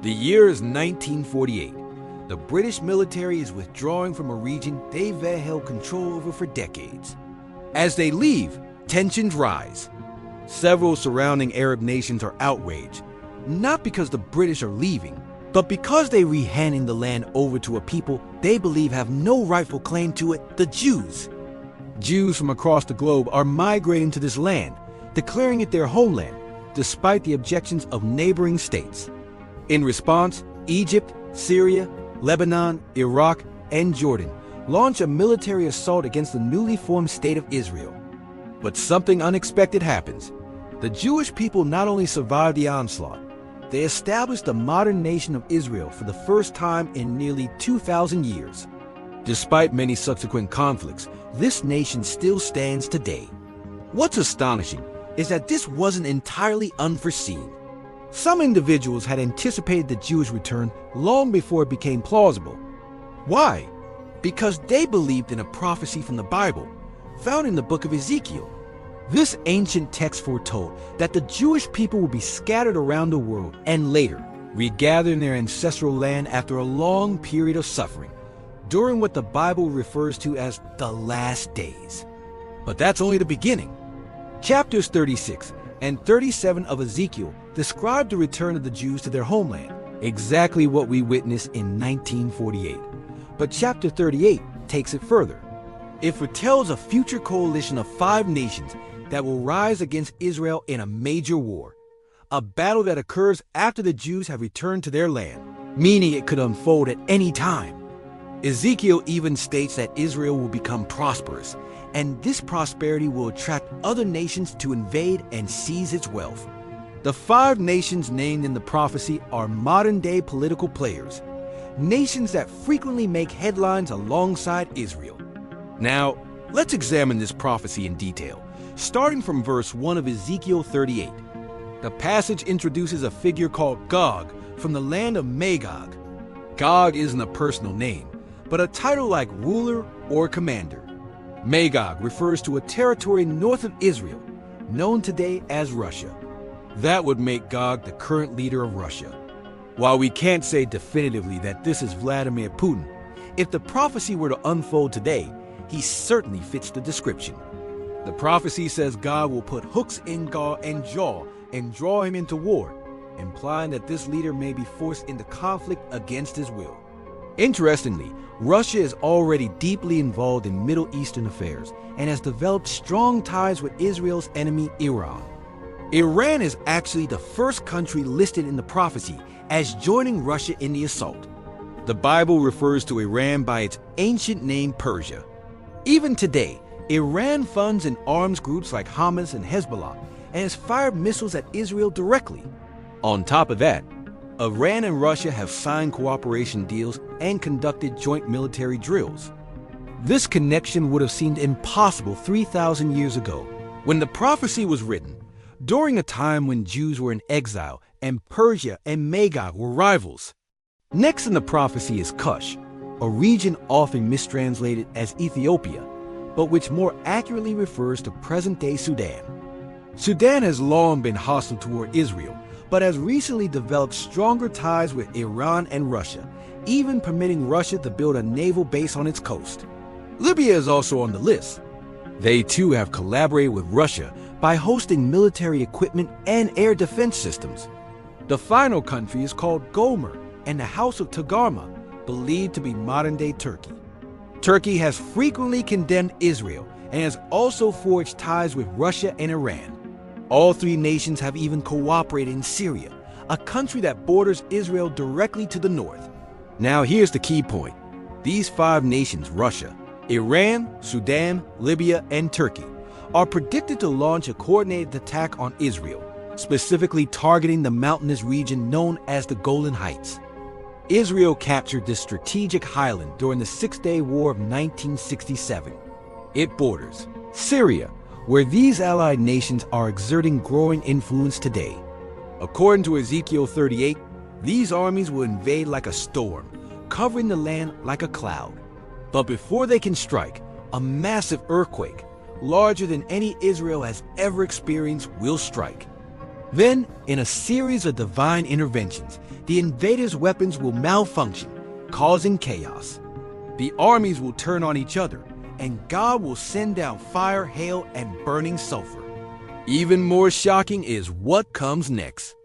The year is 1948. The British military is withdrawing from a region they've held control over for decades. As they leave, tensions rise. Several surrounding Arab nations are outraged, not because the British are leaving, but because they're re-handing the land over to a people they believe have no rightful claim to it, the Jews. Jews from across the globe are migrating to this land, declaring it their homeland, despite the objections of neighboring states. In response, Egypt, Syria, Lebanon, Iraq, and Jordan launch a military assault against the newly formed state of Israel. But something unexpected happens. The Jewish people not only survive the onslaught, they established the modern nation of Israel for the first time in nearly 2,000 years. Despite many subsequent conflicts, this nation still stands today. What's astonishing is that this wasn't entirely unforeseen. Some individuals had anticipated the Jewish return long before it became plausible. Why? Because they believed in a prophecy from the Bible, found in the Book of Ezekiel. This ancient text foretold that the Jewish people would be scattered around the world and later regather in their ancestral land after a long period of suffering, during what the Bible refers to as the last days. But that's only the beginning. Chapters 36 and 37 of Ezekiel describe the return of the Jews to their homeland, exactly what we witnessed in 1948. But chapter 38 takes it further. It foretells a future coalition of 5 nations that will rise against Israel in a major war, a battle that occurs after the Jews have returned to their land, meaning it could unfold at any time. Ezekiel even states that Israel will become prosperous, and this prosperity will attract other nations to invade and seize its wealth. The 5 nations named in the prophecy are modern-day political players, nations that frequently make headlines alongside Israel. Now, let's examine this prophecy in detail, starting from verse 1 of Ezekiel 38. The passage introduces a figure called Gog from the land of Magog. Gog isn't a personal name, but a title like ruler or commander. Magog refers to a territory north of Israel, known today as Russia. That would make Gog the current leader of Russia. While we can't say definitively that this is Vladimir Putin, if the prophecy were to unfold today, he certainly fits the description. The prophecy says God will put hooks in Gog and jaw and draw him into war, implying that this leader may be forced into conflict against his will. Interestingly, Russia is already deeply involved in Middle Eastern affairs and has developed strong ties with Israel's enemy, Iran. Iran is actually the first country listed in the prophecy as joining Russia in the assault. The Bible refers to Iran by its ancient name Persia. Even today, Iran funds and arms groups like Hamas and Hezbollah and has fired missiles at Israel directly. On top of that, Iran and Russia have signed cooperation deals and conducted joint military drills. This connection would have seemed impossible 3,000 years ago, when the prophecy was written, during a time when Jews were in exile and Persia and Magog were rivals. Next in the prophecy is Cush, a region often mistranslated as Ethiopia, but which more accurately refers to present-day Sudan. Sudan has long been hostile toward Israel, but has recently developed stronger ties with Iran and Russia, even permitting Russia to build a naval base on its coast. Libya is also on the list. They too have collaborated with Russia by hosting military equipment and air defense systems. The final country is called Gomer and the House of Togarmah, believed to be modern-day Turkey. Turkey has frequently condemned Israel and has also forged ties with Russia and Iran. All 3 nations have even cooperated in Syria, a country that borders Israel directly to the north. Now here's the key point. These 5 nations, Russia, Iran, Sudan, Libya, and Turkey, are predicted to launch a coordinated attack on Israel, specifically targeting the mountainous region known as the Golan Heights. Israel captured this strategic highland during the Six-Day War of 1967. It borders Syria, where these allied nations are exerting growing influence today. According to Ezekiel 38, these armies will invade like a storm, covering the land like a cloud. But before they can strike, a massive earthquake, larger than any Israel has ever experienced, will strike. Then, in a series of divine interventions, the invaders' weapons will malfunction, causing chaos. The armies will turn on each other, and God will send down fire, hail, and burning sulfur. Even more shocking is what comes next.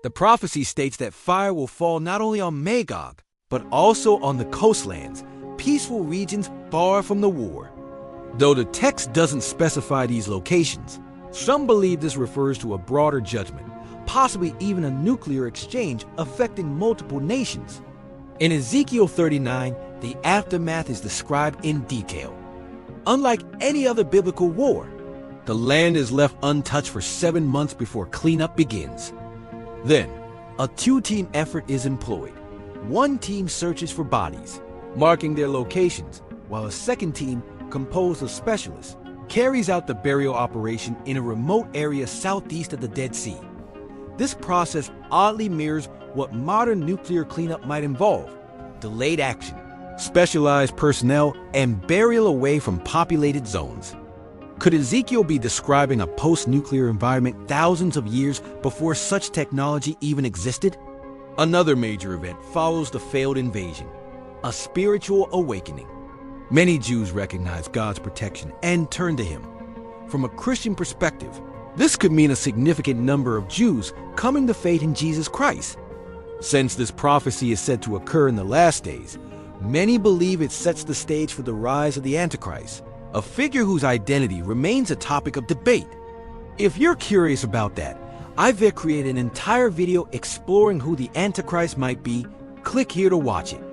The prophecy states that fire will fall not only on Magog, but also on the coastlands, peaceful regions far from the war. Though the text doesn't specify these locations, some believe this refers to a broader judgment, possibly even a nuclear exchange affecting multiple nations. In Ezekiel 39, the aftermath is described in detail. Unlike any other biblical war, the land is left untouched for 7 months before cleanup begins. Then, a two-team effort is employed. One team searches for bodies, marking their locations, while a second team, composed of specialists, carries out the burial operation in a remote area southeast of the Dead Sea. This process oddly mirrors what modern nuclear cleanup might involve: delayed action, specialized personnel, and burial away from populated zones. Could Ezekiel be describing a post-nuclear environment thousands of years before such technology even existed? Another major event follows the failed invasion: a spiritual awakening. Many Jews recognize God's protection and turn to Him. From a Christian perspective, this could mean a significant number of Jews coming to faith in Jesus Christ. Since this prophecy is said to occur in the last days, many believe it sets the stage for the rise of the Antichrist, a figure whose identity remains a topic of debate. If you're curious about that, I've created an entire video exploring who the Antichrist might be. Click here to watch it.